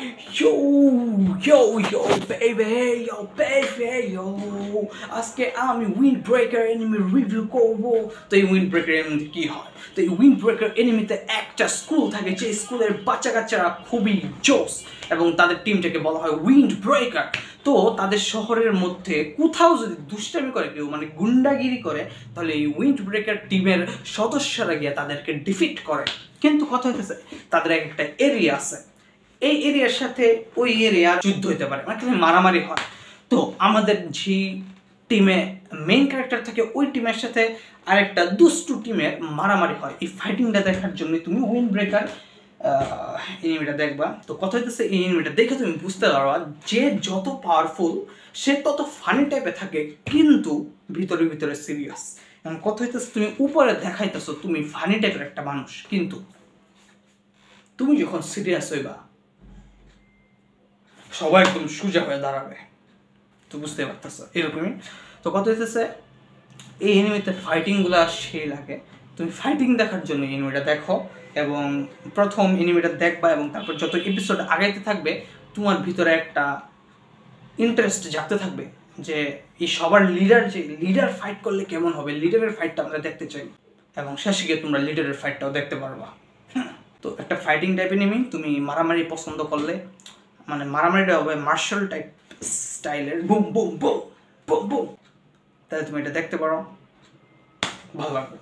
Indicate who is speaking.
Speaker 1: Yo, baby, yo. আজকে আমি wind breaker enemy review করব। তো এই উইন্ড ব্রেকার এনিমিতে কি হয়? তো এই উইন্ড ব্রেকার এনিমিতে একটা স্কুল থাকে, যে স্কুলের বাচ্চা কাচ্চারা খুবই জোস এবং তাদের টিমটাকে বলা হয় উইন্ড ব্রেকার। তো তাদের শহরের মধ্যে কোথাও যদি দুষ্টামি করে কেউ, মানে গুন্ডাগিরি করে, তাহলে এই উইন্ড ব্রেকার টিমের সদস্যরা গিয়ে তাদেরকে ডিফিট করে। কিন্তু কথা হইতেছে তাদের একটা এরিয়া আছে, এই এরিয়ার সাথে ওই এরিয়ার যুদ্ধ হতে পারে, মানে মারামারি হয়। তো আমাদের যে টিমে মেইন ক্যারেক্টার থাকে ওই টিমের সাথে আরেকটা দুষ্টু টিমের মারামারি হয়। এই ফাইটিংটা দেখার জন্য তুমি উইন্ড ব্রেকার এনিমিটা দেখবা। তো কথা হইতেছে এই এনিমিটা দেখে তুমি বুঝতে পারবা যে যত পাওয়ারফুল সে তত ফানি টাইপে থাকে, কিন্তু ভিতরে ভিতরে সিরিয়াস। এবং কথা হইতেছে তুমি উপরে দেখাইতেছো তুমি ফানি টাইপের একটা মানুষ, কিন্তু তুমি যখন সিরিয়াস হইবা সবাই একদম সোজা হয়ে দাঁড়াবে। তো বুঝতে পারতেছো এরকমই। তো কথা হইতেছে এই এনিমিতে ফাইটিংগুলো সেই লাগে। তুমি ফাইটিং দেখার জন্য এনিমিটা দেখো এবং প্রথম এনিমিটা দেখবা, এবং তারপর যত এপিসোড আগাইতে থাকবে তোমার ভিতরে একটা ইন্টারেস্ট জাগতে থাকবে যে এই সবার লিডার ফাইট করলে কেমন হবে, লিডারের ফাইটটা আমরা দেখতে চাই। এবং শেষে গিয়ে তোমরা লিডারের ফাইটটাও দেখতে পারবা। তো একটা ফাইটিং টাইপ এনিমি তুমি মারামারি পছন্দ করলে, মানে মারামারিটা হবে মার্শাল টাইপ স্টাইলের, boom boom boom boom boom, তাহলে তুমি এটা দেখতে পারো, ভালো লাগবে।